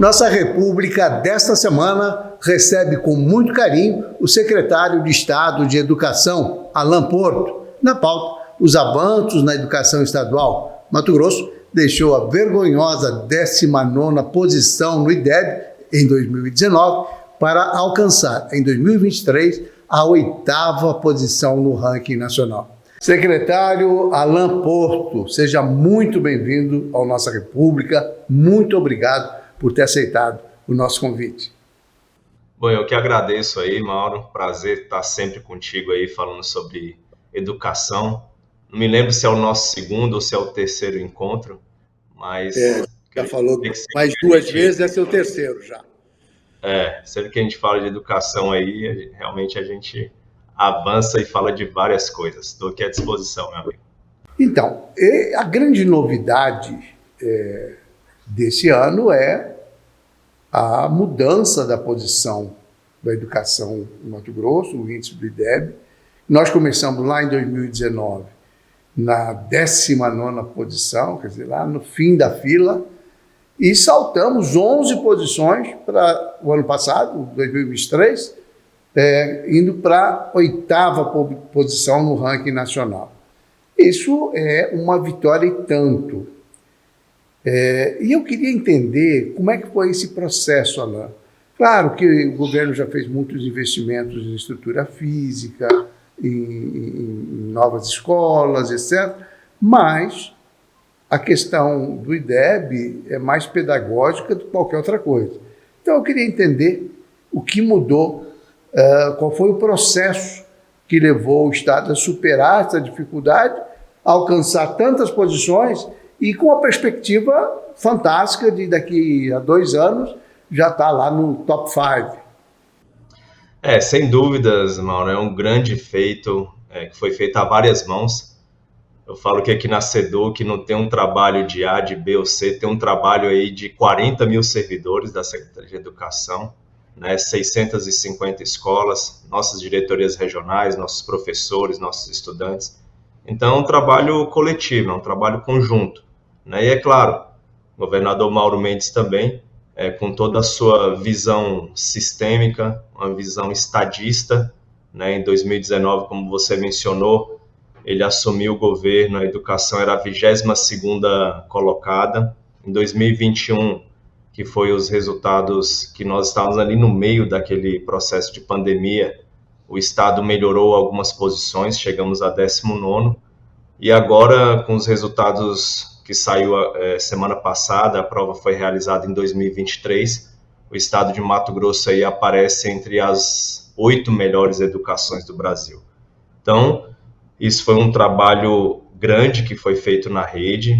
Nossa República desta semana recebe com muito carinho o secretário de Estado de Educação, Alan Porto. Na pauta, os avanços na educação estadual. Mato Grosso deixou a vergonhosa 19ª posição no IDEB em 2019 para alcançar em 2023 a 8ª posição no ranking nacional. Secretário Alan Porto, seja muito bem-vindo à nossa República. Muito obrigado por ter aceitado o nosso convite. Bom, eu que agradeço aí, Mauro. Prazer estar sempre contigo aí falando sobre educação. Não me lembro se é o nosso segundo ou se é o terceiro encontro, mas... já falou mais duas vezes, esse é o terceiro já. Sempre que a gente fala de educação aí, realmente a gente avança e fala de várias coisas. Estou aqui à disposição, meu amigo. Então, a grande novidade desse ano é a mudança da posição da educação no Mato Grosso, o índice do IDEB. Nós começamos lá em 2019 na 19ª posição, quer dizer, lá no fim da fila, e saltamos 11 posições para o ano passado, 2023, indo para a 8ª posição no ranking nacional. Isso é uma vitória e tanto. E eu queria entender como é que foi esse processo, Alan. Claro que o governo já fez muitos investimentos em estrutura física, em novas escolas, etc., mas a questão do IDEB é mais pedagógica do que qualquer outra coisa. Então eu queria entender o que mudou, qual foi o processo que levou o Estado a superar essa dificuldade, a alcançar tantas posições e com a perspectiva fantástica de daqui a 2 anos já estar lá no top 5. Sem dúvidas, Mauro, é um grande feito que foi feito a várias mãos. Eu falo que aqui na SEDUC não tem um trabalho de A, de B ou C, tem um trabalho aí de 40 mil servidores da Secretaria de Educação, 650 escolas, nossas diretorias regionais, nossos professores, nossos estudantes. Então é um trabalho coletivo, é um trabalho conjunto. E é claro, o governador Mauro Mendes também, com toda a sua visão sistêmica, uma visão estadista, em 2019, como você mencionou, ele assumiu o governo, a educação era a 22ª colocada. Em 2021, que foi os resultados que nós estávamos ali no meio daquele processo de pandemia, o Estado melhorou algumas posições, chegamos a 19º, e agora, com os resultados que saiu semana passada, a prova foi realizada em 2023, o Estado de Mato Grosso aí aparece entre as 8 melhores educações do Brasil. Então, isso foi um trabalho grande que foi feito na rede,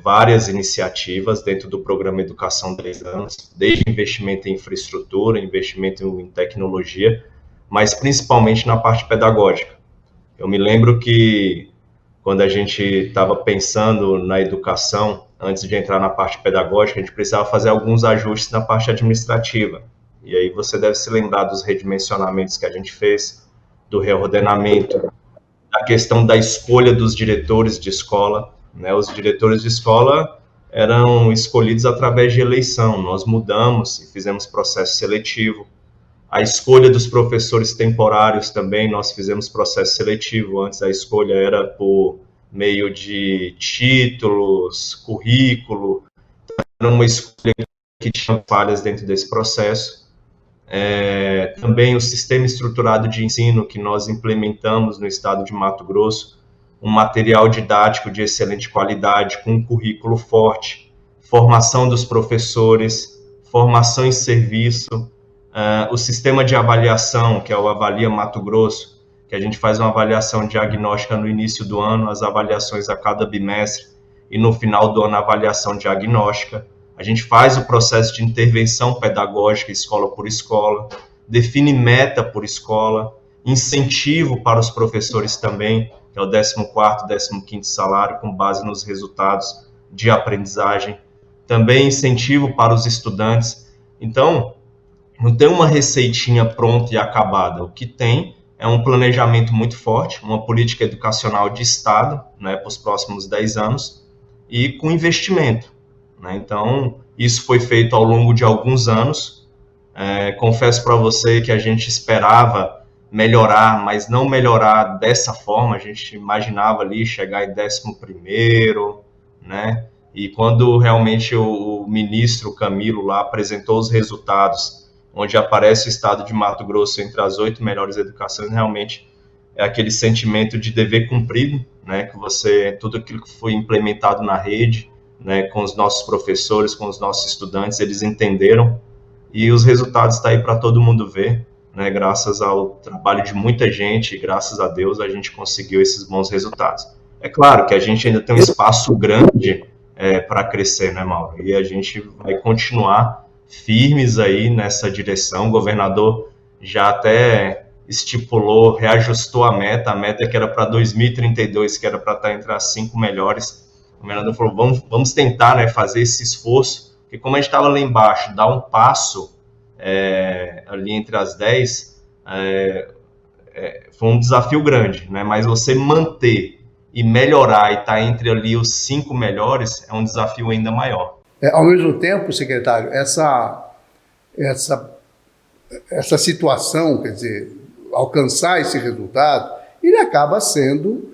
várias iniciativas dentro do programa Educação 3 anos, desde investimento em infraestrutura, investimento em tecnologia, mas principalmente na parte pedagógica. Eu me lembro que quando a gente estava pensando na educação, antes de entrar na parte pedagógica, a gente precisava fazer alguns ajustes na parte administrativa. E aí você deve se lembrar dos redimensionamentos que a gente fez, do reordenamento, da questão da escolha dos diretores de escola. Os diretores de escola eram escolhidos através de eleição. Nós mudamos e fizemos processo seletivo. A escolha dos professores temporários também, nós fizemos processo seletivo. Antes a escolha era por meio de títulos, currículo. Era uma escolha que tinha falhas dentro desse processo. Também o sistema estruturado de ensino que nós implementamos no estado de Mato Grosso, um material didático de excelente qualidade, com um currículo forte, formação dos professores, formação em serviço, o sistema de avaliação, que é o Avalia Mato Grosso, que a gente faz uma avaliação diagnóstica no início do ano, as avaliações a cada bimestre, e no final do ano a avaliação diagnóstica. A gente faz o processo de intervenção pedagógica, escola por escola, define meta por escola, incentivo para os professores também, que é o 14º, 15º salário, com base nos resultados de aprendizagem. Também incentivo para os estudantes. Então, não tem uma receitinha pronta e acabada. O que tem é um planejamento muito forte, uma política educacional de Estado, para os próximos 10 anos, e com investimento. Então, Isso foi feito ao longo de alguns anos. Confesso para você que a gente esperava melhorar, mas não melhorar dessa forma. A gente imaginava ali chegar em 11º, né? E quando realmente o ministro Camilo lá apresentou os resultados, onde aparece o estado de Mato Grosso entre as 8 melhores educações, realmente é aquele sentimento de dever cumprido, né? Que tudo aquilo que foi implementado na rede, né, com os nossos professores, com os nossos estudantes, eles entenderam, e os resultados estão aí para todo mundo ver, né, graças ao trabalho de muita gente, graças a Deus a gente conseguiu esses bons resultados. É claro que a gente ainda tem um espaço grande para crescer, né, Mauro? E a gente vai continuar firmes aí nessa direção. O governador já até estipulou, reajustou a meta que era para 2032, que era para estar entre as 5 melhores. O governador falou, vamos tentar, né, fazer esse esforço, porque como a gente estava lá embaixo, dar um passo ali entre as 10, foi um desafio grande, né, mas você manter e melhorar e estar entre ali os 5 melhores é um desafio ainda maior. Ao mesmo tempo, secretário, essa situação, quer dizer, alcançar esse resultado, ele acaba sendo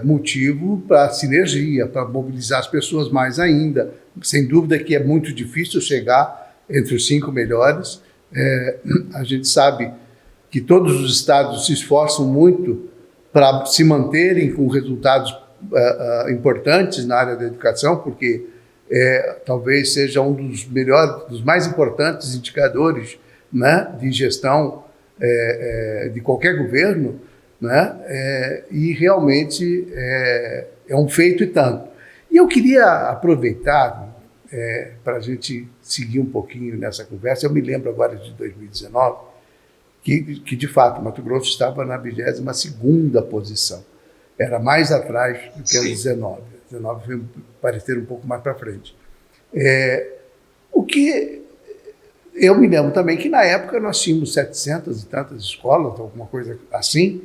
motivo para sinergia, para mobilizar as pessoas mais ainda. Sem dúvida que é muito difícil chegar entre os 5 melhores. A gente sabe que todos os estados se esforçam muito para se manterem com resultados importantes na área da educação, porque talvez seja um dos melhores, dos mais importantes indicadores, né, de gestão de qualquer governo, né, e realmente é um feito e tanto. E eu queria aproveitar para a gente seguir um pouquinho nessa conversa. Eu me lembro agora de 2019, que de fato Mato Grosso estava na 22ª posição. Era mais atrás do que a 19. 19 veio parecer um pouco mais para frente. O que eu me lembro também que na época nós tínhamos 700 e tantas escolas, alguma coisa assim,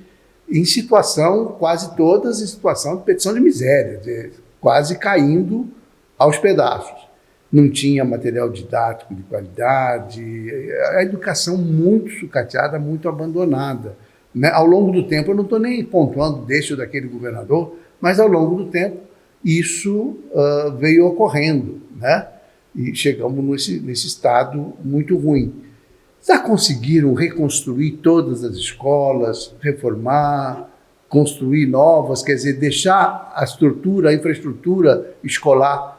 em situação, quase todas em situação de petição de miséria, quase caindo aos pedaços. Não tinha material didático de qualidade, a educação muito sucateada, muito abandonada, né? Ao longo do tempo, eu não estou nem pontuando deste ou daquele governador, mas ao longo do tempo isso veio ocorrendo, né? E chegamos nesse estado muito ruim. Já conseguiram reconstruir todas as escolas, reformar, construir novas, quer dizer, deixar a estrutura, a infraestrutura escolar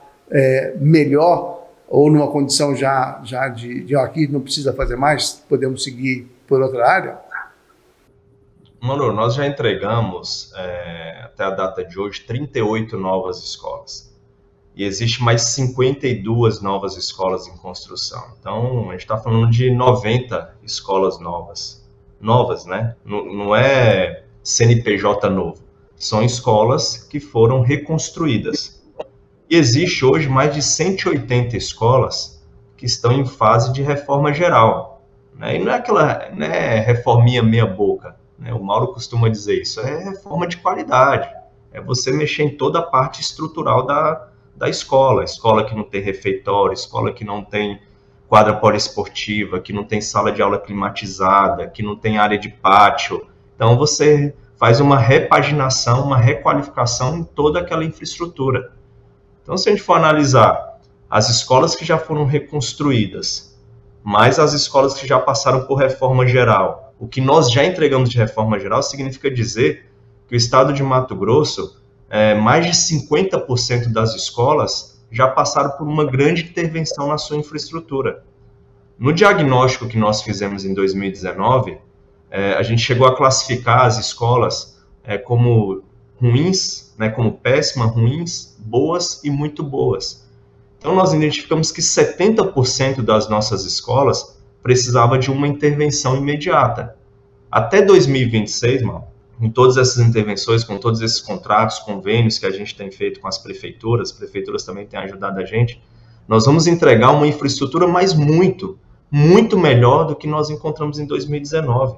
melhor, ou numa condição já de aqui não precisa fazer mais, podemos seguir por outra área? Mano, nós já entregamos, até a data de hoje, 38 novas escolas. E existe mais 52 novas escolas em construção. Então, a gente está falando de 90 escolas novas. Novas, né? Não é CNPJ novo. São escolas que foram reconstruídas. E existe hoje mais de 180 escolas que estão em fase de reforma geral, né? E não é reforminha meia boca, né? O Mauro costuma dizer isso, é reforma de qualidade. É você mexer em toda a parte estrutural da escola que não tem refeitório, escola que não tem quadra poliesportiva, que não tem sala de aula climatizada, que não tem área de pátio. Então você faz uma repaginação, uma requalificação em toda aquela infraestrutura. Então, se a gente for analisar as escolas que já foram reconstruídas, mais as escolas que já passaram por reforma geral, o que nós já entregamos de reforma geral significa dizer que o estado de Mato Grosso, mais de 50% das escolas já passaram por uma grande intervenção na sua infraestrutura. No diagnóstico que nós fizemos em 2019, a gente chegou a classificar as escolas como ruins, né, como péssimas, ruins, boas e muito boas. Então, nós identificamos que 70% das nossas escolas precisava de uma intervenção imediata. Até 2026, mano, com todas essas intervenções, com todos esses contratos, convênios que a gente tem feito com as prefeituras também têm ajudado a gente, nós vamos entregar uma infraestrutura, mas muito, muito melhor do que nós encontramos em 2019.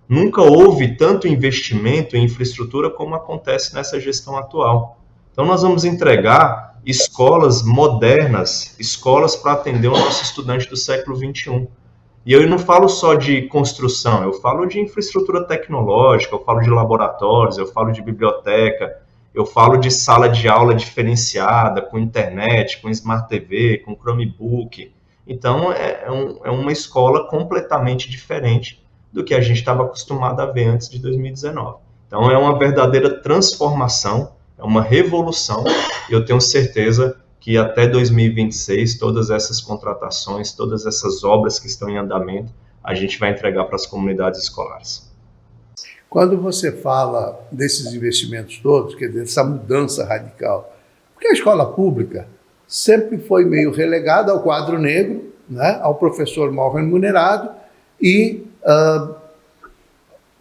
Nunca houve tanto investimento em infraestrutura como acontece nessa gestão atual. Então, nós vamos entregar escolas modernas, escolas para atender o nosso estudante do século XXI. E eu não falo só de construção, eu falo de infraestrutura tecnológica, eu falo de laboratórios, eu falo de biblioteca, eu falo de sala de aula diferenciada, com internet, com Smart TV, com Chromebook. Então, é uma escola completamente diferente do que a gente estava acostumado a ver antes de 2019. Então, é uma verdadeira transformação, é uma revolução, e eu tenho certeza que até 2026, todas essas contratações, todas essas obras que estão em andamento, a gente vai entregar para as comunidades escolares. Quando você fala desses investimentos todos, quer dizer, essa mudança radical, porque a escola pública sempre foi meio relegada ao quadro negro, né, ao professor mal remunerado e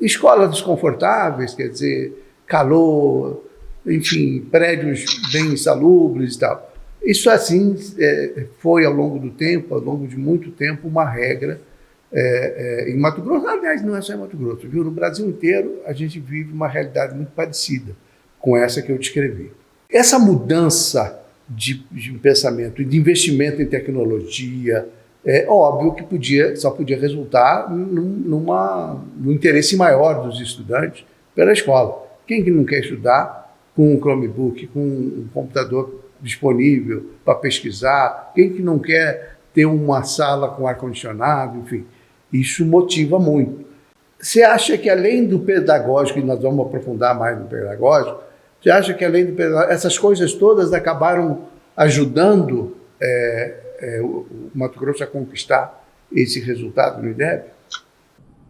escolas desconfortáveis, quer dizer, calor, enfim, prédios bem insalubres e tal. Isso, assim, foi ao longo do tempo, ao longo de muito tempo, uma regra em Mato Grosso. Aliás, não é só em Mato Grosso, viu? No Brasil inteiro, a gente vive uma realidade muito parecida com essa que eu descrevi. Essa mudança de pensamento e de investimento em tecnologia, é óbvio que só podia resultar no interesse maior dos estudantes pela escola. Quem que não quer estudar com um Chromebook, com um computador disponível para pesquisar? Quem que não quer ter uma sala com ar-condicionado? Enfim, isso motiva muito. Você acha que além do pedagógico, e nós vamos aprofundar mais no pedagógico, você acha que além do pedagógico, essas coisas todas acabaram ajudando o Mato Grosso a conquistar esse resultado no IDEB?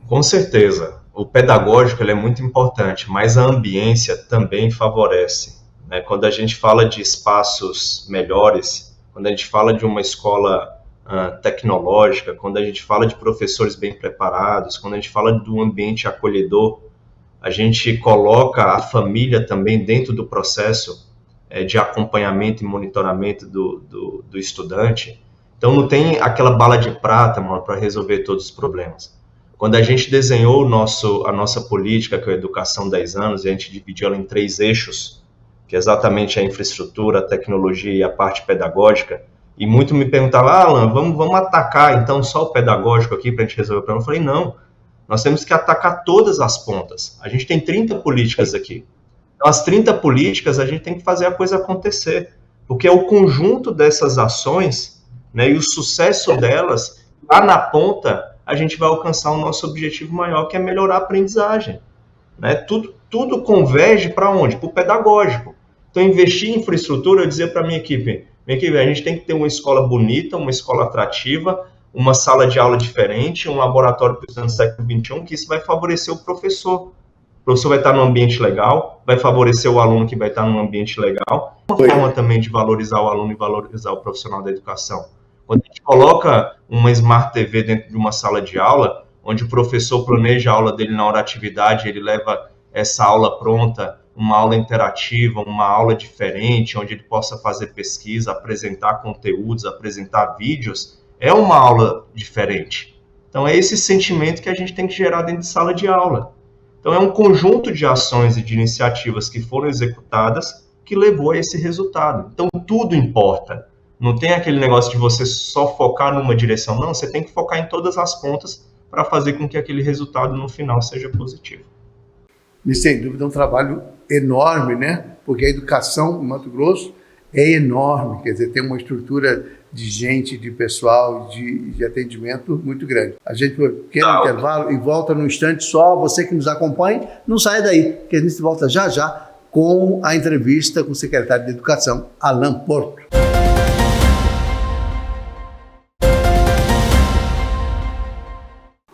Com certeza. O pedagógico ele é muito importante, mas a ambiência também favorece. Né? Quando a gente fala de espaços melhores, quando a gente fala de uma escola tecnológica, quando a gente fala de professores bem preparados, quando a gente fala de um ambiente acolhedor, a gente coloca a família também dentro do processo de acompanhamento e monitoramento do estudante. Então não tem aquela bala de prata, mano, para resolver todos os problemas. Quando a gente desenhou a nossa política, que é a Educação 10 anos, e a gente dividiu ela em 3 eixos, que é exatamente a infraestrutura, a tecnologia e a parte pedagógica, e muito me perguntava, Alan, vamos atacar então só o pedagógico aqui para a gente resolver o problema? Eu falei, não, nós temos que atacar todas as pontas. A gente tem 30 políticas aqui. Então, as 30 políticas, a gente tem que fazer a coisa acontecer, porque é o conjunto dessas ações, né, e o sucesso delas, lá na ponta, a gente vai alcançar o nosso objetivo maior, que é melhorar a aprendizagem. Né? Tudo converge para onde? Para o pedagógico. Então, investir em infraestrutura, eu dizia para a minha equipe, a gente tem que ter uma escola bonita, uma escola atrativa, uma sala de aula diferente, um laboratório para o estudante do século XXI, que isso vai favorecer o professor. O professor vai estar num ambiente legal, vai favorecer o aluno que vai estar num ambiente legal. Uma forma também de valorizar o aluno e valorizar o profissional da educação. Quando a gente coloca uma Smart TV dentro de uma sala de aula, onde o professor planeja a aula dele na hora da atividade, ele leva essa aula pronta, uma aula interativa, uma aula diferente, onde ele possa fazer pesquisa, apresentar conteúdos, apresentar vídeos, é uma aula diferente. Então, é esse sentimento que a gente tem que gerar dentro de sala de aula. Então, é um conjunto de ações e de iniciativas que foram executadas que levou a esse resultado. Então, tudo importa. Não tem aquele negócio de você só focar numa direção, não. Você tem que focar em todas as pontas para fazer com que aquele resultado no final seja positivo. E sem dúvida é um trabalho enorme, né? Porque a educação em Mato Grosso é enorme, quer dizer, tem uma estrutura de gente, de pessoal, de atendimento muito grande. A gente vai um pequeno intervalo e volta num instante só. Você que nos acompanha, não saia daí, que a gente volta já já com a entrevista com o secretário de Educação, Alan Porto.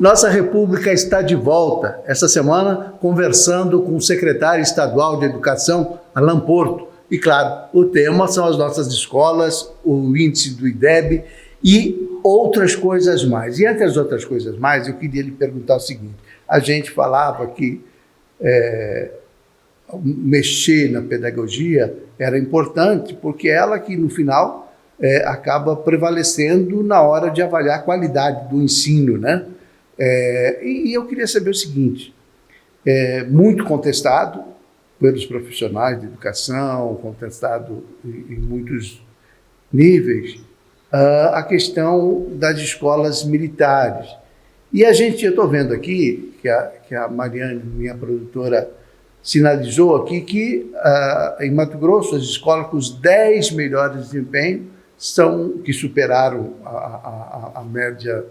Nossa República está de volta, essa semana, conversando com o secretário estadual de Educação, Alan Porto. E, claro, o tema são as nossas escolas, o índice do IDEB e outras coisas mais. E entre as outras coisas mais, eu queria lhe perguntar o seguinte. A gente falava que mexer na pedagogia era importante, porque ela que, no final, acaba prevalecendo na hora de avaliar a qualidade do ensino, né? E eu queria saber o seguinte, muito contestado pelos profissionais de educação, contestado em muitos níveis, a questão das escolas militares. E eu estou vendo aqui, que a Mariane, minha produtora, sinalizou aqui que em Mato Grosso, as escolas com os 10 melhores desempenhos que superaram a média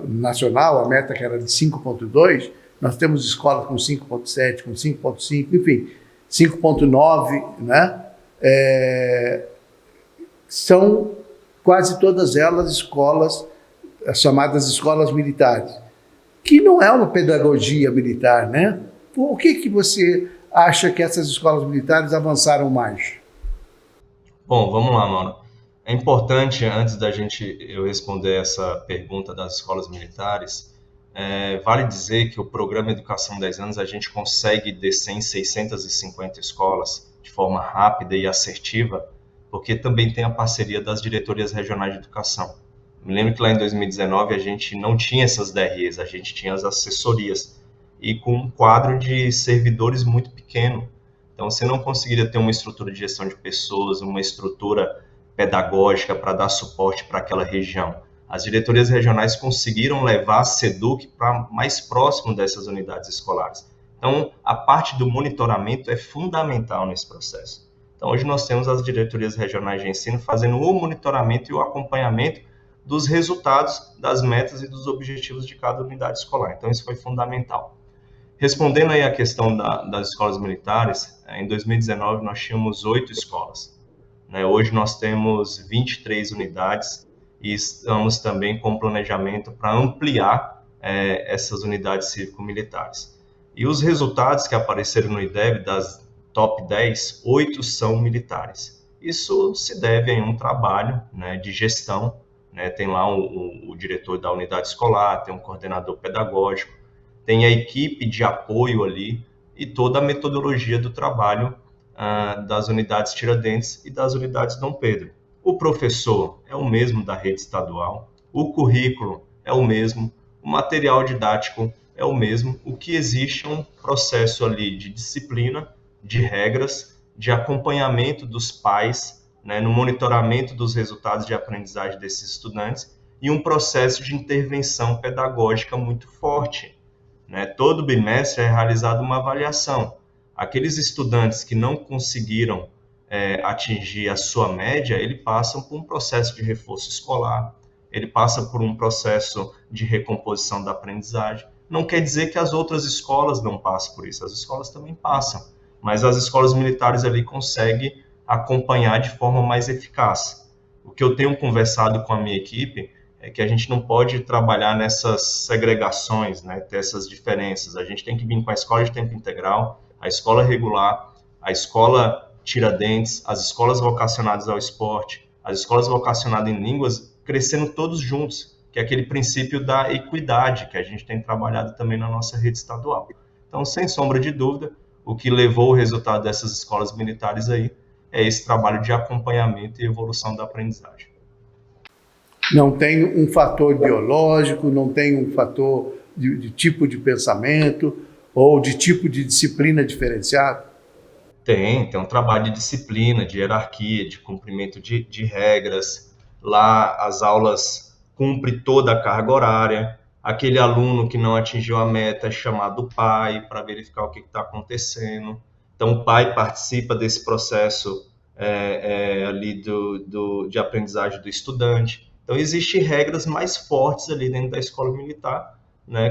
nacional, a meta que era de 5,2, nós temos escolas com 5,7, com 5,5, enfim, 5,9, né? São quase todas elas escolas, as chamadas escolas militares, que não é uma pedagogia militar, né? Por que você acha que essas escolas militares avançaram mais? Bom, vamos lá, Mauro. É importante, antes eu responder essa pergunta das escolas militares, vale dizer que o programa Educação 10 anos a gente consegue descer em 650 escolas de forma rápida e assertiva, porque também tem a parceria das diretorias regionais de educação. Me lembro que lá em 2019 a gente não tinha essas DREs, a gente tinha as assessorias, e com um quadro de servidores muito pequeno. Então, você não conseguiria ter uma estrutura de gestão de pessoas, uma estrutura pedagógica para dar suporte para aquela região. As diretorias regionais conseguiram levar a SEDUC para mais próximo dessas unidades escolares. Então, a parte do monitoramento é fundamental nesse processo. Então, hoje nós temos as diretorias regionais de ensino fazendo o monitoramento e o acompanhamento dos resultados, das metas e dos objetivos de cada unidade escolar. Então, isso foi fundamental. Respondendo aí a questão das escolas militares, em 2019 nós tínhamos 8 escolas. Hoje nós temos 23 unidades e estamos também com planejamento para ampliar essas unidades cívico-militares. E os resultados que apareceram no IDEB, das top 10, 8 são militares. Isso se deve a um trabalho de gestão, tem lá o diretor da unidade escolar, tem um coordenador pedagógico, tem a equipe de apoio ali e toda a metodologia do trabalho das unidades Tiradentes e das unidades Dom Pedro. O professor é o mesmo da rede estadual, o currículo é o mesmo, o material didático é o mesmo. O que existe é um processo ali de disciplina, de regras, de acompanhamento dos pais, no monitoramento dos resultados de aprendizagem desses estudantes e um processo de intervenção pedagógica muito forte. Todo bimestre é realizada uma avaliação. Aqueles estudantes que não conseguiram atingir a sua média, eles passam por um processo de reforço escolar, ele passa por um processo de recomposição da aprendizagem. Não quer dizer que as outras escolas não passam por isso, as escolas também passam, mas as escolas militares ali conseguem acompanhar de forma mais eficaz. O que eu tenho conversado com a minha equipe é que a gente não pode trabalhar nessas segregações, ter essas diferenças. A gente tem que vir com a escola de tempo integral, a escola regular, a escola Tiradentes, as escolas vocacionadas ao esporte, as escolas vocacionadas em línguas, crescendo todos juntos, que é aquele princípio da equidade que a gente tem trabalhado também na nossa rede estadual. Então, sem sombra de dúvida, o que levou o resultado dessas escolas militares aí é esse trabalho de acompanhamento e evolução da aprendizagem. Não tem um fator ideológico, não tem um fator de tipo de pensamento ou de tipo de disciplina diferenciado? Tem um trabalho de disciplina, de hierarquia, de cumprimento de regras. Lá as aulas cumprem toda a carga horária. Aquele aluno que não atingiu a meta é chamado pai para verificar o que está acontecendo. Então o pai participa desse processo ali de aprendizagem do estudante. Então, existem regras mais fortes ali dentro da escola militar,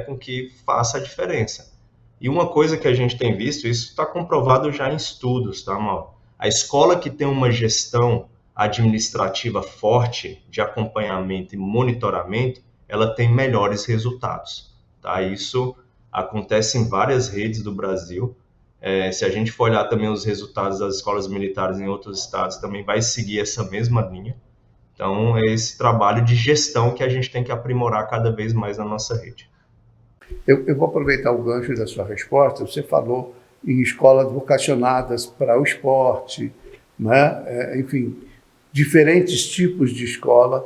com que faça a diferença. E uma coisa que a gente tem visto, isso está comprovado já em estudos, tá, Mauro? A escola que tem uma gestão administrativa forte, de acompanhamento e monitoramento, ela tem melhores resultados, tá? Isso acontece em várias redes do Brasil. Se a gente for olhar também os resultados das escolas militares em outros estados, também vai seguir essa mesma linha. Então, é esse trabalho de gestão que a gente tem que aprimorar cada vez mais na nossa rede. Eu vou aproveitar o gancho da sua resposta. Você falou em escolas vocacionadas para o esporte, enfim, diferentes tipos de escola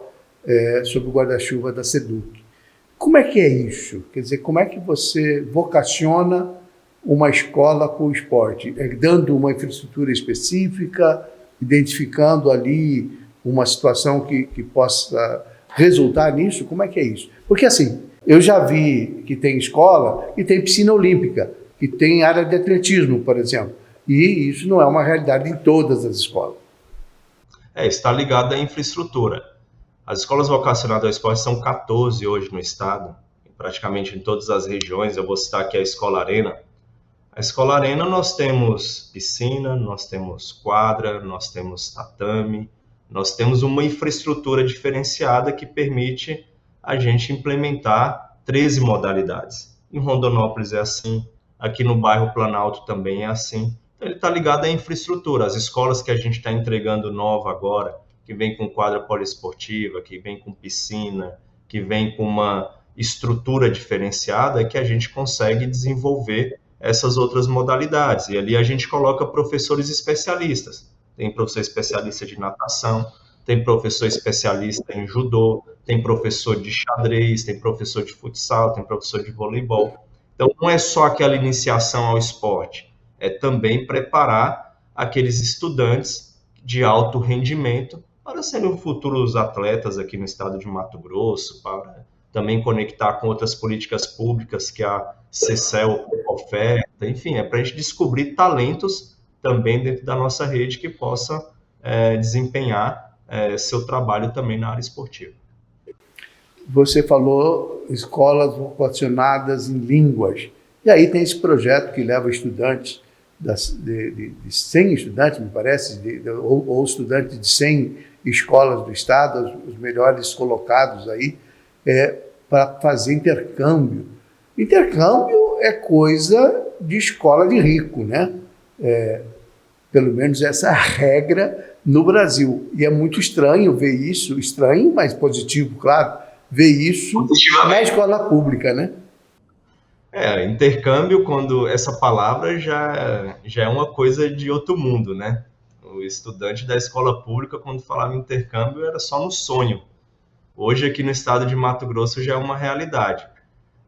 sob o guarda-chuva da SEDUC. Como é que é isso? Quer dizer, como é que você vocaciona uma escola com o esporte? É dando uma infraestrutura específica, identificando ali uma situação que possa resultar nisso? Como é que é isso? Porque assim, eu já vi que tem escola e tem piscina olímpica, que tem área de atletismo, por exemplo. E isso não é uma realidade em todas as escolas. Está ligado à infraestrutura. As escolas vocacionadas ao esporte são 14 hoje no estado, praticamente em todas as regiões. Eu vou citar aqui a Escola Arena. A Escola Arena nós temos piscina, nós temos quadra, nós temos tatame, nós temos uma infraestrutura diferenciada que permite a gente implementar 13 modalidades. Em Rondonópolis é assim, aqui no bairro Planalto também é assim. Então, ele está ligado à infraestrutura. As escolas que a gente está entregando nova agora, que vem com quadra poliesportiva, que vem com piscina, que vem com uma estrutura diferenciada, é que a gente consegue desenvolver essas outras modalidades. E ali a gente coloca professores especialistas. Tem professor especialista de natação, tem professor especialista em judô, tem professor de xadrez, tem professor de futsal, tem professor de voleibol. Então, não é só aquela iniciação ao esporte, é também preparar aqueles estudantes de alto rendimento para serem futuros atletas aqui no estado de Mato Grosso, para também conectar com outras políticas públicas que a CECEL oferta. Enfim, é para a gente descobrir talentos também dentro da nossa rede que possa desempenhar seu trabalho também na área esportiva. Você falou escolas vocacionadas em línguas. E aí tem esse projeto que leva estudantes, de 100 estudantes, me parece, ou estudantes de 100 escolas do estado, os melhores colocados aí, para fazer intercâmbio. Intercâmbio é coisa de escola de rico, né? Pelo menos essa é a regra no Brasil. E é muito estranho ver isso, estranho, mas positivo, claro, ver isso na escola pública, né? Intercâmbio, quando essa palavra já é uma coisa de outro mundo, né? O estudante da escola pública, quando falava em intercâmbio, era só no sonho. Hoje, aqui no estado de Mato Grosso, já é uma realidade.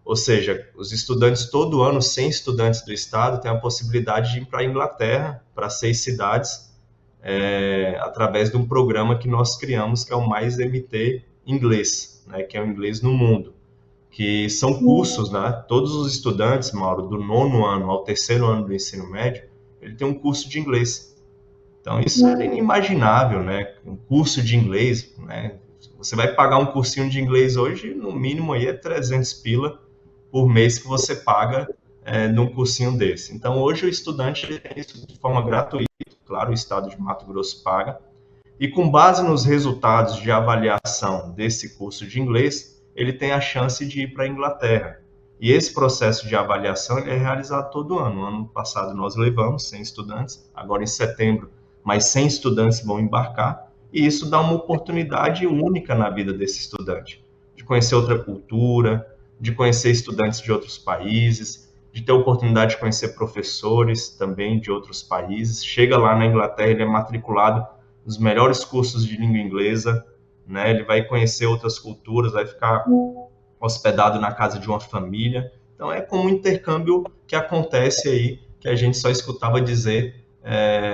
Ou seja, os estudantes, todo ano, 100 estudantes do estado têm a possibilidade de ir para a Inglaterra, para 6 cidades, através de um programa que nós criamos, que é o Mais MT Inglês, né, que é o inglês no mundo, que são cursos, né? Todos os estudantes, Mauro, do 9º ano ao 3º ano do ensino médio, ele tem um curso de inglês. Então, isso era inimaginável, né? Um curso de inglês, né? Você vai pagar um cursinho de inglês hoje, no mínimo aí é 300 pila por mês que você paga num cursinho desse. Então, hoje o estudante tem isso de forma gratuita, claro, o estado de Mato Grosso paga, e com base nos resultados de avaliação desse curso de inglês, ele tem a chance de ir para a Inglaterra. E esse processo de avaliação ele é realizado todo ano. No ano passado nós levamos 100 estudantes, agora em setembro mais 100 estudantes vão embarcar, e isso dá uma oportunidade única na vida desse estudante, de conhecer outra cultura, de conhecer estudantes de outros países, de ter a oportunidade de conhecer professores também de outros países. Chega lá na Inglaterra, ele é matriculado nos melhores cursos de língua inglesa, né? Ele vai conhecer outras culturas, vai ficar hospedado na casa de uma família. Então, é como um intercâmbio que acontece aí, que a gente só escutava dizer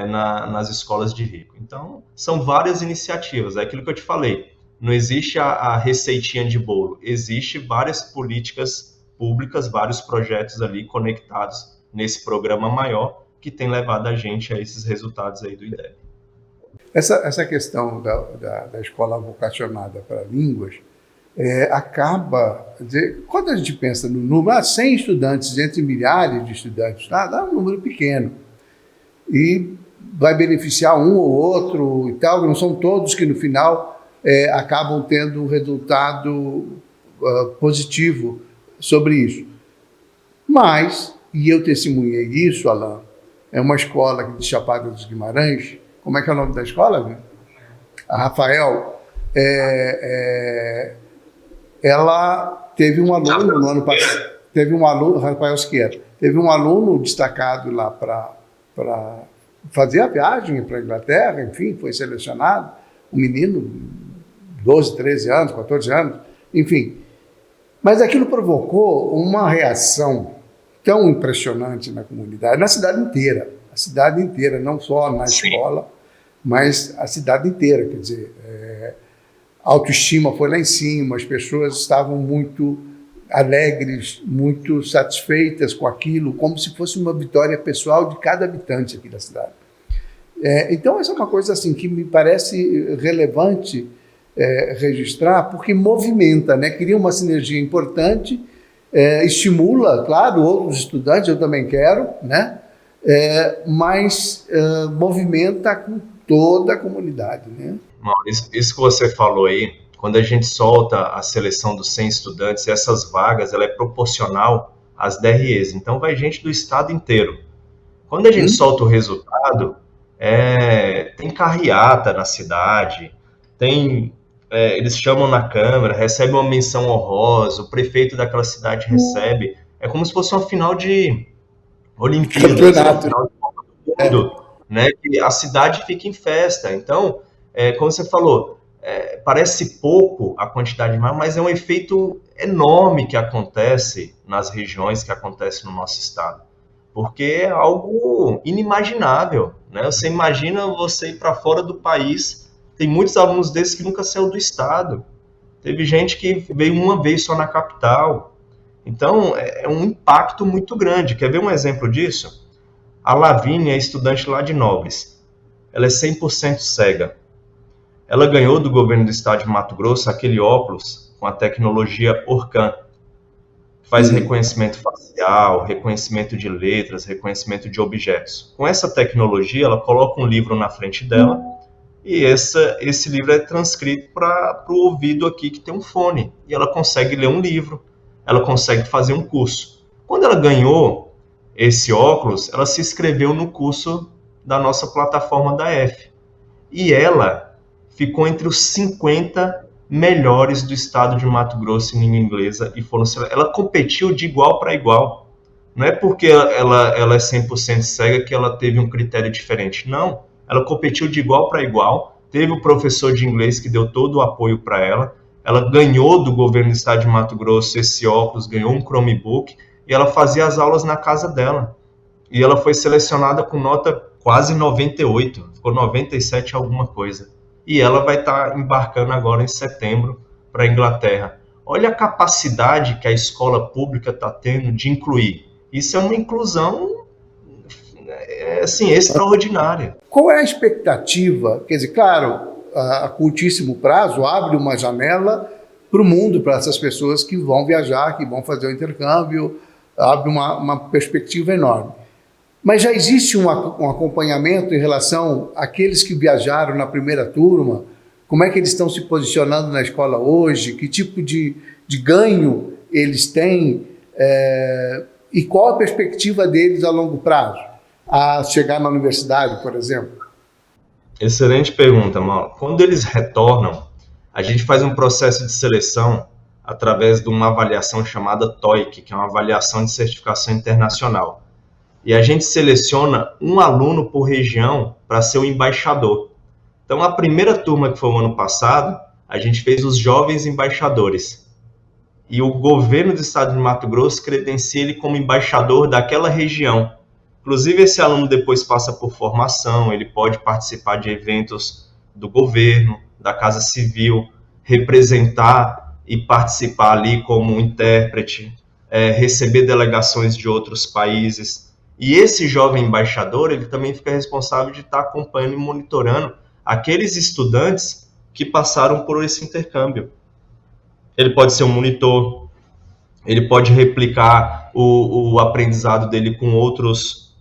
nas escolas de rico. Então, são várias iniciativas, é aquilo que eu te falei, não existe a receitinha de bolo, existe várias políticas públicas, vários projetos ali conectados nesse programa maior que tem levado a gente a esses resultados aí do IDEB. Essa questão da escola vocacionada para línguas acaba... Quando a gente pensa no número, 100 estudantes entre milhares de estudantes, dá um número pequeno. E vai beneficiar um ou outro e tal, não são todos que no final acabam tendo um resultado positivo sobre isso. Mas, e eu testemunhei isso, Alain, é uma escola de Chapada dos Guimarães. Como é que é o nome da escola? A Rafael. Ela teve um aluno no ano passado, Rafael Siqueira, teve um aluno destacado lá para fazer a viagem para a Inglaterra, enfim, foi selecionado, um menino, 12, 13 anos, 14 anos, enfim. Mas aquilo provocou uma reação tão impressionante na comunidade, na cidade inteira, não só na escola, mas a cidade inteira, quer dizer, a autoestima foi lá em cima, as pessoas estavam muito alegres, muito satisfeitas com aquilo, como se fosse uma vitória pessoal de cada habitante aqui da cidade. Então, essa é uma coisa assim, que me parece relevante registrar, porque movimenta, né? Cria uma sinergia importante, estimula, claro, outros estudantes, eu também quero, né? Mas movimenta com toda a comunidade, né? Isso que você falou aí, quando a gente solta a seleção dos 100 estudantes, essas vagas, ela é proporcional às DREs, então vai gente do estado inteiro. Quando a gente solta o resultado, tem carreata na cidade, eles chamam na Câmara, recebe uma menção honrosa, o prefeito daquela cidade recebe, é como se fosse uma final de Olimpíadas, uma final de Copa do Mundo, né, que a cidade fica em festa. Então, como você falou, parece pouco a quantidade, mas é um efeito enorme que acontece nas regiões, que acontece no nosso estado, porque é algo inimaginável, né? Você imagina você ir para fora do país, tem muitos alunos desses que nunca saiu do estado, teve gente que veio uma vez só na capital, então é um impacto muito grande. Quer ver um exemplo disso? A Lavínia é estudante lá de Nobres, ela é 100% cega. Ela ganhou do governo do estado de Mato Grosso aquele óculos com a tecnologia Orcan, que faz reconhecimento facial, reconhecimento de letras, reconhecimento de objetos. Com essa tecnologia, ela coloca um livro na frente dela e esse livro é transcrito para o ouvido aqui que tem um fone. E ela consegue ler um livro, ela consegue fazer um curso. Quando ela ganhou esse óculos, ela se inscreveu no curso da nossa plataforma da F. E ela ficou entre os 50 melhores do estado de Mato Grosso em língua inglesa e ela competiu de igual para igual. Não é porque ela é 100% cega que ela teve um critério diferente. Não, ela competiu de igual para igual, teve o professor de inglês que deu todo o apoio para ela, ela ganhou do governo do estado de Mato Grosso esse óculos, ganhou um Chromebook e ela fazia as aulas na casa dela. E ela foi selecionada com nota quase 98, ficou 97 alguma coisa. E ela vai estar embarcando agora em setembro para a Inglaterra. Olha a capacidade que a escola pública está tendo de incluir. Isso é uma inclusão assim, extraordinária. Qual é a expectativa? Quer dizer, claro, a curtíssimo prazo abre uma janela para o mundo, para essas pessoas que vão viajar, que vão fazer o intercâmbio, abre uma perspectiva enorme. Mas já existe um acompanhamento em relação àqueles que viajaram na primeira turma? Como é que eles estão se posicionando na escola hoje? Que tipo de ganho eles têm? E qual a perspectiva deles a longo prazo? A chegar na universidade, por exemplo? Excelente pergunta, Mauro. Quando eles retornam, a gente faz um processo de seleção através de uma avaliação chamada TOEIC, que é uma avaliação de certificação internacional. E a gente seleciona um aluno por região para ser o embaixador. Então, a primeira turma que foi o ano passado, a gente fez os jovens embaixadores. E o governo do estado de Mato Grosso credencia ele como embaixador daquela região. Inclusive, esse aluno depois passa por formação, ele pode participar de eventos do governo, da Casa Civil, representar e participar ali como intérprete, receber delegações de outros países. E esse jovem embaixador, ele também fica responsável de estar acompanhando e monitorando aqueles estudantes que passaram por esse intercâmbio. Ele pode ser um monitor, ele pode replicar o aprendizado dele com outros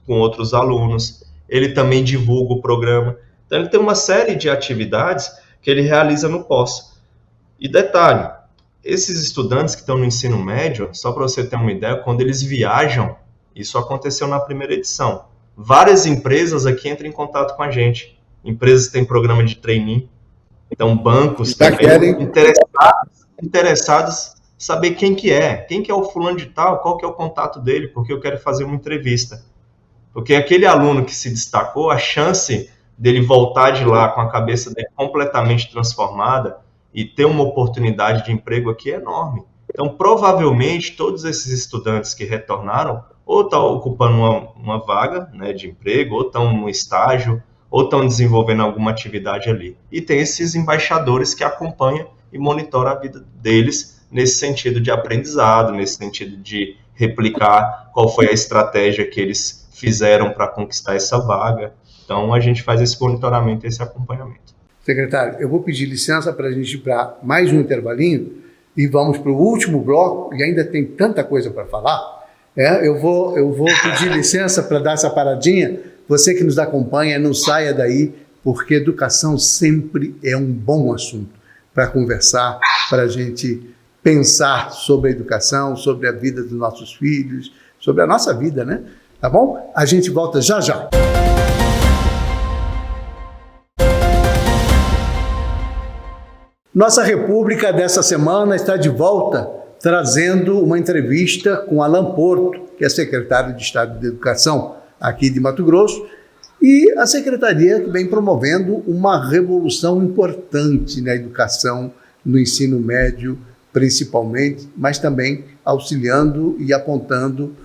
alunos, ele também divulga o programa. Então, ele tem uma série de atividades que ele realiza no pós. E detalhe, esses estudantes que estão no ensino médio, só para você ter uma ideia, quando eles viajam, isso aconteceu na primeira edição, várias empresas aqui entram em contato com a gente. Empresas que têm programa de trainee, então bancos também interessados em saber quem que é o fulano de tal, qual que é o contato dele, porque eu quero fazer uma entrevista. Porque aquele aluno que se destacou, a chance dele voltar de lá com a cabeça dele completamente transformada e ter uma oportunidade de emprego aqui é enorme. Então, provavelmente, todos esses estudantes que retornaram ou está ocupando uma vaga, né, de emprego, ou estão no estágio, ou estão desenvolvendo alguma atividade ali. E tem esses embaixadores que acompanham e monitoram a vida deles nesse sentido de aprendizado, nesse sentido de replicar qual foi a estratégia que eles fizeram para conquistar essa vaga. Então, a gente faz esse monitoramento, esse acompanhamento. Secretário, eu vou pedir licença para a gente ir para mais um intervalinho e vamos para o último bloco, e ainda tem tanta coisa para falar. Eu vou pedir licença para dar essa paradinha. Você que nos acompanha, não saia daí, porque educação sempre é um bom assunto para conversar, para a gente pensar sobre a educação, sobre a vida dos nossos filhos, sobre a nossa vida, né? Tá bom? A gente volta já já. Nossa República dessa semana está de volta, trazendo uma entrevista com Alan Porto, que é secretário de Estado de Educação aqui de Mato Grosso, e a secretaria que vem promovendo uma revolução importante na educação, no ensino médio, principalmente, mas também auxiliando e apontando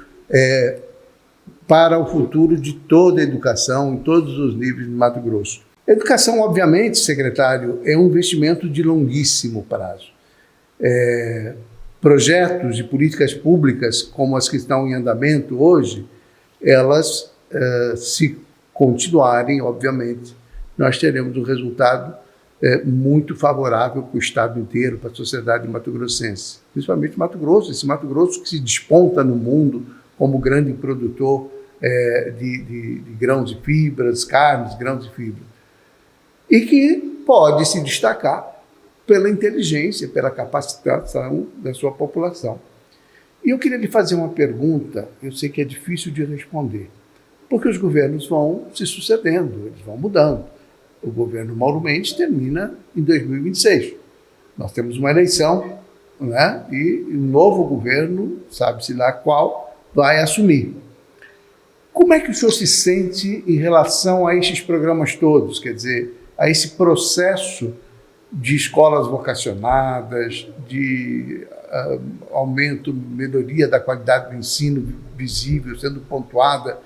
para o futuro de toda a educação, em todos os níveis de Mato Grosso. Educação, obviamente, secretário, é um investimento de longuíssimo prazo. Projetos e políticas públicas, como as que estão em andamento hoje, elas, se continuarem, obviamente, nós teremos um resultado muito favorável para o Estado inteiro, para a sociedade mato-grossense. Principalmente Mato Grosso, esse Mato Grosso que se desponta no mundo como grande produtor de grãos e fibras, carnes, grãos e fibras. E que pode se destacar pela inteligência, pela capacitação da sua população. E eu queria lhe fazer uma pergunta, eu sei que é difícil de responder, porque os governos vão se sucedendo, eles vão mudando. O governo Mauro Mendes termina em 2026. Nós temos uma eleição, né? E um novo governo, sabe-se lá qual, vai assumir. Como é que o senhor se sente em relação a esses programas todos? Quer dizer, a esse processo de escolas vocacionadas, de aumento, melhoria da qualidade do ensino visível, sendo pontuada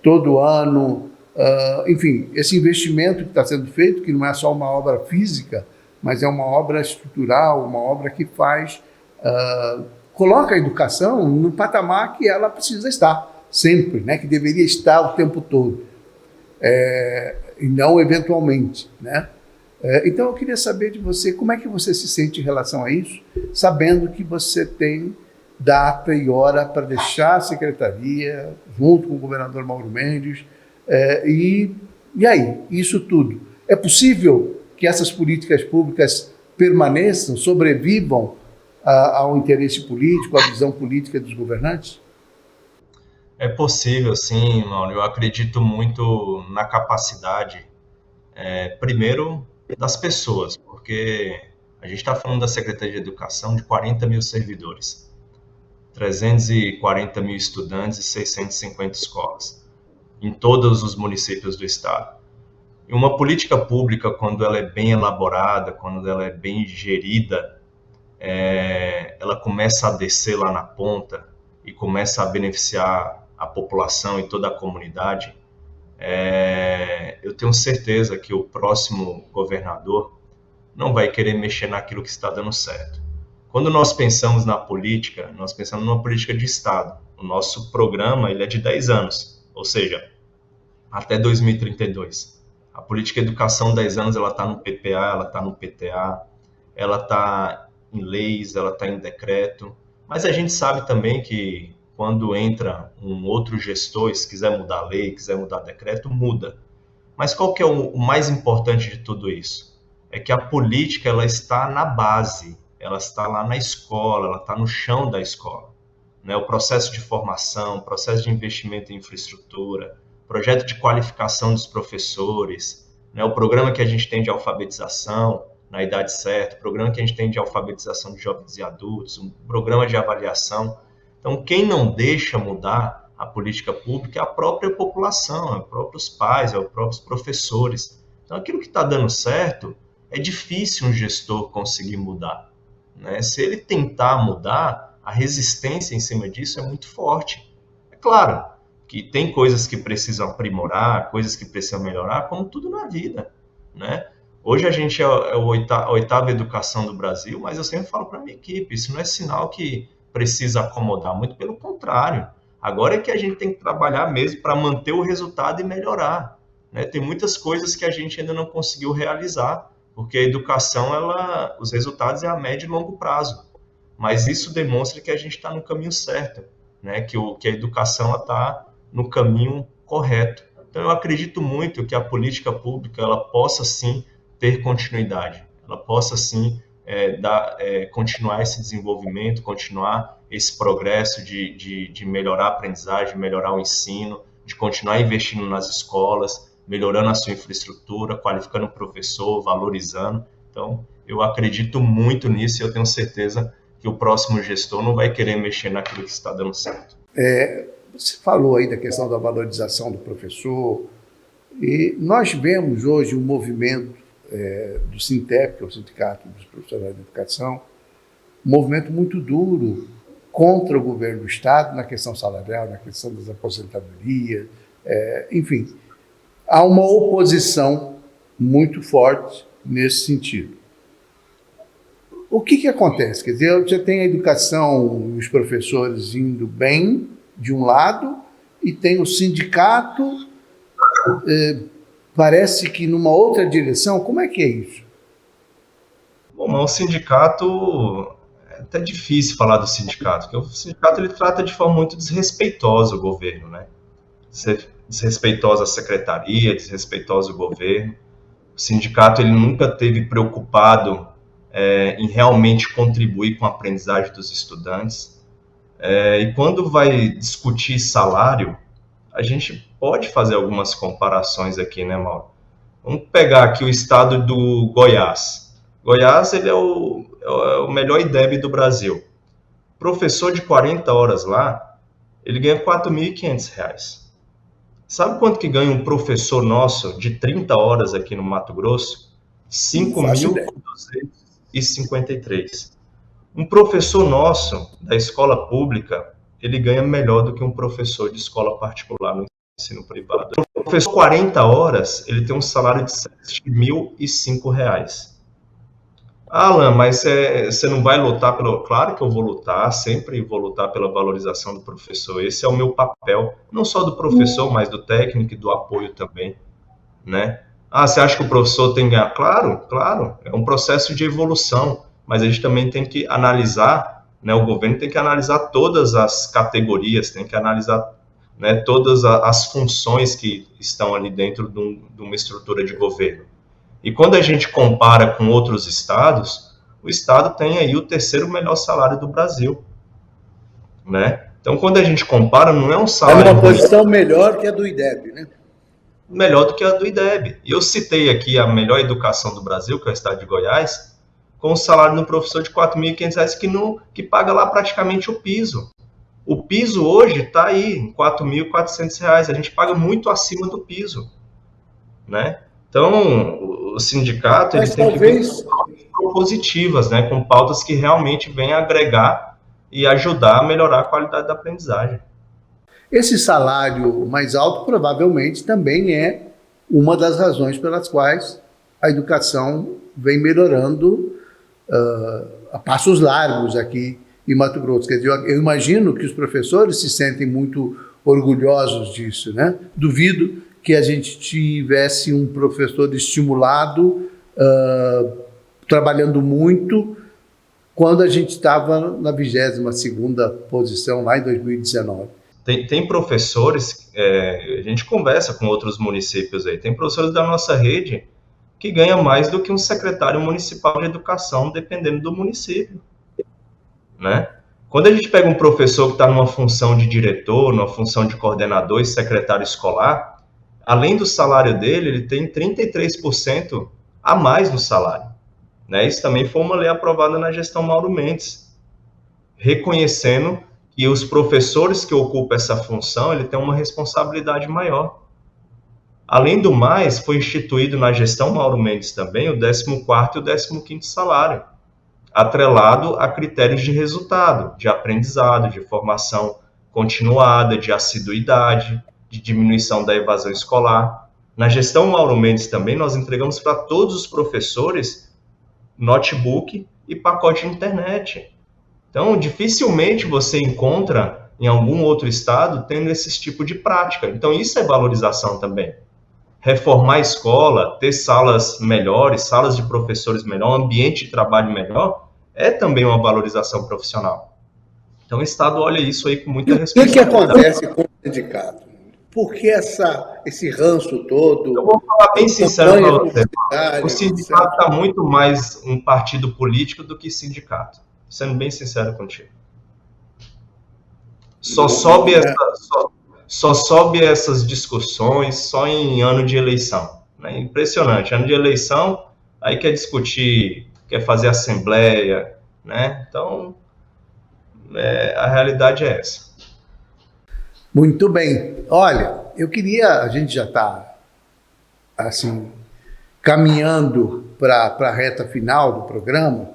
todo ano, enfim, esse investimento que está sendo feito, que não é só uma obra física, mas é uma obra estrutural, uma obra que coloca a educação no patamar que ela precisa estar, sempre, né? Que deveria estar o tempo todo, e não eventualmente, né? Então eu queria saber de você, como é que você se sente em relação a isso, sabendo que você tem data e hora para deixar a secretaria, junto com o governador Mauro Mendes, e aí, isso tudo. É possível que essas políticas públicas permaneçam, sobrevivam ao interesse político, à visão política dos governantes? É possível, sim, Mauro. Eu acredito muito na capacidade, primeiro, das pessoas, porque a gente está falando da Secretaria de Educação de 40 mil servidores, 340 mil estudantes e 650 escolas, em todos os municípios do estado. E uma política pública, quando ela é bem elaborada, quando ela é bem gerida, ela começa a descer lá na ponta e começa a beneficiar a população e toda a comunidade. Eu tenho certeza que o próximo governador não vai querer mexer naquilo que está dando certo. Quando nós pensamos na política, nós pensamos numa política de Estado. O nosso programa ele é de 10 anos, ou seja, até 2032. A política de educação, 10 anos, ela está no PPA, ela está no PTA, ela está em leis, ela está em decreto, mas a gente sabe também que quando entra um outro gestor, se quiser mudar a lei, quiser mudar decreto, muda. Mas qual que é o mais importante de tudo isso? É que a política ela está na base, ela está lá na escola, ela está no chão da escola. Né? O processo de formação, processo de investimento em infraestrutura, projeto de qualificação dos professores, né? O programa que a gente tem de alfabetização na idade certa, o programa que a gente tem de alfabetização de jovens e adultos, um programa de avaliação. Então, quem não deixa mudar a política pública é a própria população, é os próprios pais, é os próprios professores. Então, aquilo que está dando certo, é difícil um gestor conseguir mudar. Né? Se ele tentar mudar, a resistência em cima disso é muito forte. claro que tem coisas que precisam aprimorar, coisas que precisam melhorar, como tudo na vida, né? Hoje a gente é a oitava educação do Brasil, mas eu sempre falo para a minha equipe, isso não é sinal que precisa acomodar, muito pelo contrário. Agora é que a gente tem que trabalhar mesmo para manter o resultado e melhorar, né? Tem muitas coisas que a gente ainda não conseguiu realizar, porque a educação, os resultados é a médio e longo prazo. Mas isso demonstra que a gente está no caminho certo, né? Que a educação está no caminho correto. Então, eu acredito muito que a política pública ela possa, sim, ter continuidade. Ela possa, sim, continuar esse desenvolvimento, continuar esse progresso de melhorar a aprendizagem, melhorar o ensino, de continuar investindo nas escolas, melhorando a sua infraestrutura, qualificando o professor, valorizando. Então, eu acredito muito nisso e eu tenho certeza que o próximo gestor não vai querer mexer naquilo que está dando certo. Você falou aí da questão da valorização do professor, e nós vemos hoje um movimento do SINTEP, que é o Sindicato dos Profissionais de Educação, um movimento muito duro contra o governo do Estado na questão salarial, na questão das aposentadorias, enfim, há uma oposição muito forte nesse sentido. O que acontece? Quer dizer, você tem a educação e os professores indo bem de um lado e tem o sindicato, parece que numa outra direção. Como é que é isso? Bom, mas o sindicato, é até difícil falar do sindicato, porque o sindicato ele trata de forma muito desrespeitosa o governo, né? Desrespeitosa a secretaria, desrespeitosa o governo. O sindicato ele nunca esteve preocupado em realmente contribuir com a aprendizagem dos estudantes. E quando vai discutir salário, a gente pode fazer algumas comparações aqui, né, Mauro? Vamos pegar aqui o estado do Goiás. Goiás ele é o melhor IDEB do Brasil. Professor de 40 horas lá, ele ganha R$ 4.500. Sabe quanto que ganha um professor nosso de 30 horas aqui no Mato Grosso? R$ 5.253. Um professor nosso da escola pública, ele ganha melhor do que um professor de escola particular no ensino privado. O professor 40 horas, ele tem um salário de R$ 7.005. Alan, mas você não vai lutar pelo... Claro que eu vou lutar, sempre vou lutar pela valorização do professor. Esse é o meu papel, não só do professor, mas do técnico e do apoio também, né? Você acha que o professor tem que ganhar? Claro, é um processo de evolução, mas a gente também tem que analisar, né, o governo tem que analisar todas as categorias, tem que analisar, né, todas as funções que estão ali dentro de uma estrutura de governo. E quando a gente compara com outros estados, o estado tem aí o terceiro melhor salário do Brasil, né? Então, quando a gente compara, não é um salário... É uma posição melhor que a do IDEB, né? Melhor do que a do IDEB. E eu citei aqui a melhor educação do Brasil, que é o estado de Goiás, com o salário do professor de R$ 4.500, que paga lá praticamente o piso. O piso hoje está aí em R$ 4.400. A gente paga muito acima do piso, né? Então, o sindicato ele tem que vir com propositivas, né, com pautas que realmente venham agregar e ajudar a melhorar a qualidade da aprendizagem. Esse salário mais alto provavelmente também é uma das razões pelas quais a educação vem melhorando a passos largos aqui em Mato Grosso. Quer dizer, eu imagino que os professores se sentem muito orgulhosos disso, né? Duvido que a gente tivesse um professor estimulado, trabalhando muito, quando a gente estava na 22ª posição, lá em 2019. Tem professores, a gente conversa com outros municípios aí, tem professores da nossa rede que ganham mais do que um secretário municipal de educação, dependendo do município, né? Quando a gente pega um professor que está numa função de diretor, numa função de coordenador e secretário escolar, além do salário dele, ele tem 33% a mais no salário, né? Isso também foi uma lei aprovada na gestão Mauro Mendes, reconhecendo que os professores que ocupam essa função, ele tem uma responsabilidade maior. Além do mais, foi instituído na gestão Mauro Mendes também o 14º e o 15º salário, atrelado a critérios de resultado, de aprendizado, de formação continuada, de assiduidade, de diminuição da evasão escolar. Na gestão Mauro Mendes também, nós entregamos para todos os professores notebook e pacote de internet. Então, dificilmente você encontra em algum outro estado tendo esse tipo de prática. Então, isso é valorização também. Reformar a escola, ter salas melhores, salas de professores melhor, ambiente de trabalho melhor, é também uma valorização profissional. Então, o Estado olha isso aí com muita responsabilidade. O que acontece com o sindicato? Por que esse ranço todo? Eu vou falar bem sincero para você. O sindicato está muito mais um partido político do que sindicato. Sendo bem sincero contigo. Só sobe essas discussões só em ano de eleição. Né? Impressionante. Ano de eleição, aí quer discutir, quer fazer assembleia. Né? Então, a realidade é essa. Muito bem. Olha, a gente já está assim, caminhando para a reta final do programa,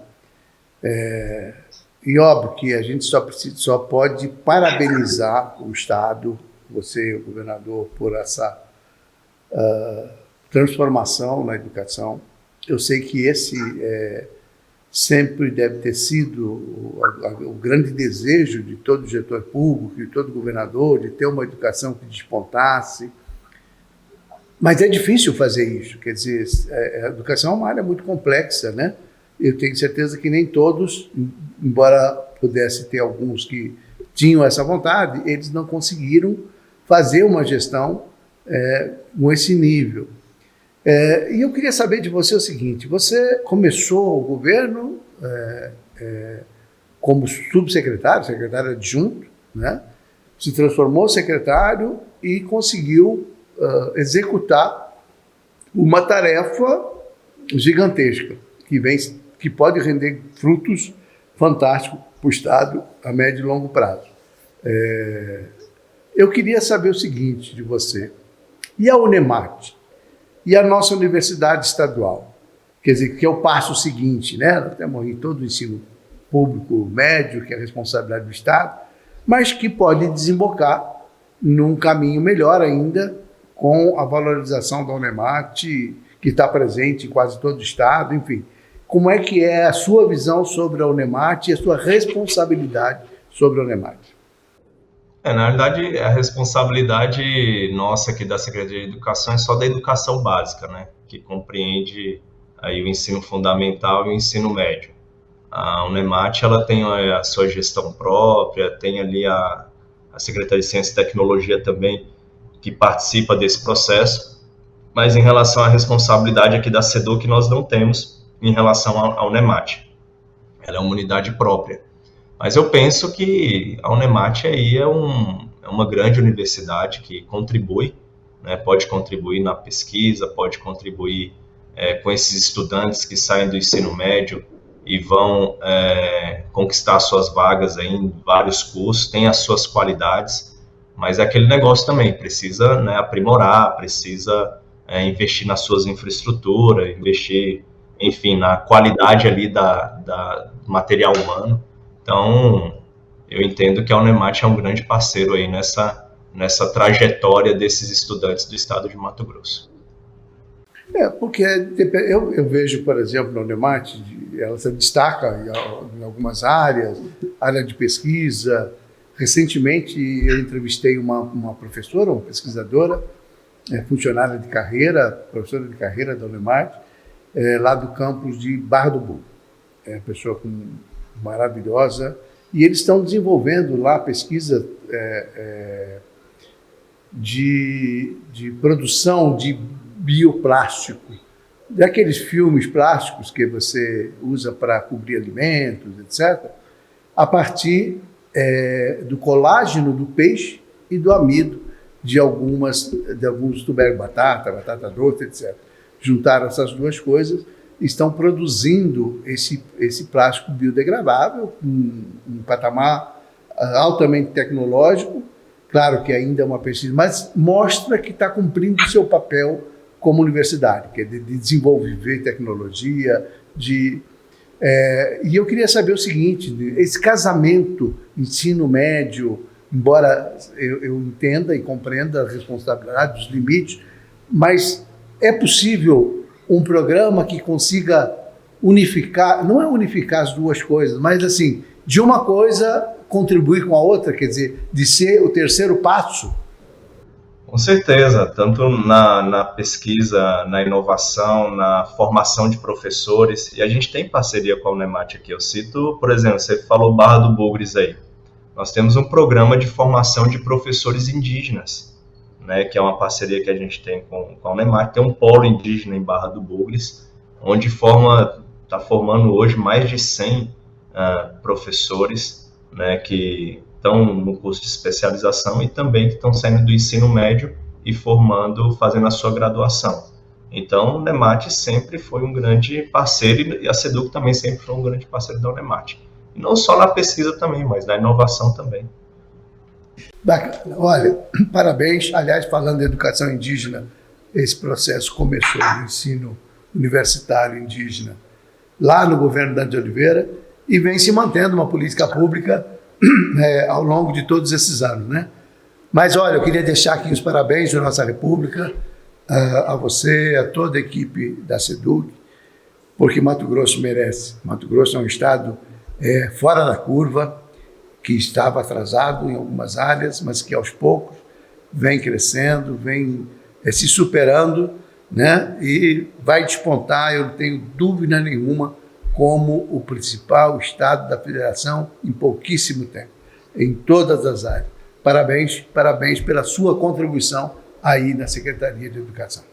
e óbvio que a gente só pode parabenizar o Estado, você, o governador, por essa transformação na educação. Eu sei que esse sempre deve ter sido o grande desejo de todo gestor público, de todo governador, de ter uma educação que despontasse. Mas é difícil fazer isso, quer dizer, a educação é uma área muito complexa, né? Eu tenho certeza que nem todos, embora pudesse ter alguns que tinham essa vontade, eles não conseguiram fazer uma gestão com esse nível. E eu queria saber de você o seguinte: você começou o governo como subsecretário, secretário adjunto, né? Se transformou secretário e conseguiu executar uma tarefa gigantesca que pode render frutos fantásticos para o Estado a médio e longo prazo. Eu queria saber o seguinte de você: e a Unemat? E a nossa universidade estadual? Quer dizer, que é o passo seguinte, né? Nós temos aí todo o ensino público médio, que é a responsabilidade do Estado, mas que pode desembocar num caminho melhor ainda com a valorização da Unemat, que está presente em quase todo o Estado, enfim. Como é que é a sua visão sobre a Unemat e a sua responsabilidade sobre a Unemat? Na realidade, a responsabilidade nossa aqui da Secretaria de Educação é só da educação básica, né? Que compreende aí o ensino fundamental e o ensino médio. A Unemat, ela tem a sua gestão própria, tem ali a Secretaria de Ciência e Tecnologia também, que participa desse processo, mas em relação à responsabilidade aqui da SEDUC, nós não temos em relação à Unemat. Ela é uma unidade própria. Mas eu penso que a Unemat aí é uma grande universidade que contribui, né, pode contribuir na pesquisa, pode contribuir com esses estudantes que saem do ensino médio e vão conquistar suas vagas aí em vários cursos, tem as suas qualidades, mas é aquele negócio também, precisa, né, aprimorar, precisa investir nas suas infraestruturas, investir, enfim, na qualidade ali da material humano. Então, eu entendo que a Unemat é um grande parceiro aí nessa trajetória desses estudantes do estado de Mato Grosso. Porque eu vejo, por exemplo, na Unemat, ela se destaca em algumas áreas, área de pesquisa. Recentemente, eu entrevistei uma professora, uma pesquisadora, funcionária de carreira, professora de carreira da Unemat, lá do campus de Barra do Bugre. É uma pessoa maravilhosa, e eles estão desenvolvendo lá pesquisa de produção de bioplástico, daqueles filmes plásticos que você usa para cobrir alimentos, etc., a partir do colágeno do peixe e do amido de alguns tubérculos, batata doce, etc. Juntaram essas duas coisas, estão produzindo esse plástico biodegradável, um patamar altamente tecnológico. Claro que ainda é uma pesquisa, mas mostra que está cumprindo o seu papel como universidade, que é de desenvolver tecnologia, e eu queria saber o seguinte: esse casamento ensino médio, embora eu entenda e compreenda a responsabilidade, os limites, mas é possível um programa que consiga unificar, não é unificar as duas coisas, mas assim, de uma coisa contribuir com a outra, quer dizer, de ser o terceiro passo? Com certeza, tanto na pesquisa, na inovação, na formação de professores, e a gente tem parceria com a Unemat aqui. Eu cito, por exemplo, você falou Barra do Bugres aí. Nós temos um programa de formação de professores indígenas, né, que é uma parceria que a gente tem com a Unemat. Tem um polo indígena em Barra do Bugres, onde está formando hoje mais de 100 professores, né, que estão no curso de especialização e também que estão saindo do ensino médio e fazendo a sua graduação. Então, o Unemat sempre foi um grande parceiro e a SEDUC também sempre foi um grande parceiro da Unemat. E não só na pesquisa também, mas na inovação também. Bacana. Olha, parabéns. Aliás, falando de educação indígena, esse processo começou no ensino universitário indígena lá no governo Dante Oliveira e vem se mantendo uma política pública ao longo de todos esses anos, né? Mas olha, eu queria deixar aqui os parabéns da nossa República a você, a toda a equipe da SEDUC, porque Mato Grosso merece. Mato Grosso é um estado fora da curva, que estava atrasado em algumas áreas, mas que aos poucos vem crescendo, vem se superando, né? E vai despontar, eu não tenho dúvida nenhuma, como o principal estado da federação em pouquíssimo tempo, em todas as áreas. Parabéns, parabéns pela sua contribuição aí na Secretaria de Educação.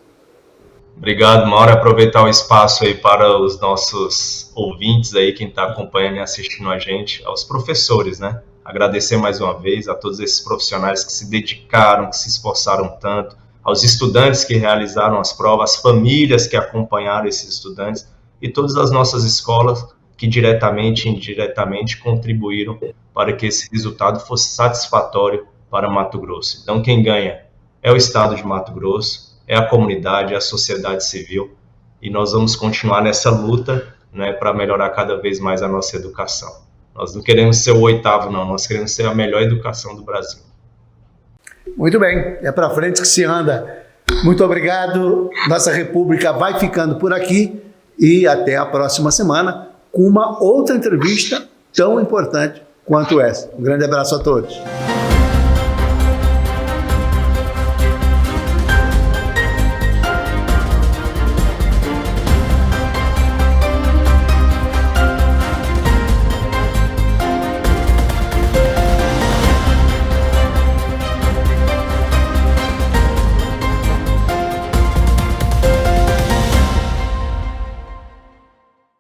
Obrigado, Mauro. Aproveitar o espaço aí para os nossos ouvintes aí, quem está acompanhando e assistindo a gente, aos professores, né? Agradecer mais uma vez a todos esses profissionais que se dedicaram, que se esforçaram tanto, aos estudantes que realizaram as provas, às famílias que acompanharam esses estudantes, e todas as nossas escolas que diretamente e indiretamente contribuíram para que esse resultado fosse satisfatório para Mato Grosso. Então, quem ganha é o estado de Mato Grosso, é a comunidade, é a sociedade civil, e nós vamos continuar nessa luta, né, para melhorar cada vez mais a nossa educação. Nós não queremos ser o oitavo, não, nós queremos ser a melhor educação do Brasil. Muito bem, é para frente que se anda. Muito obrigado, nossa República vai ficando por aqui. E até a próxima semana com uma outra entrevista tão importante quanto essa. Um grande abraço a todos.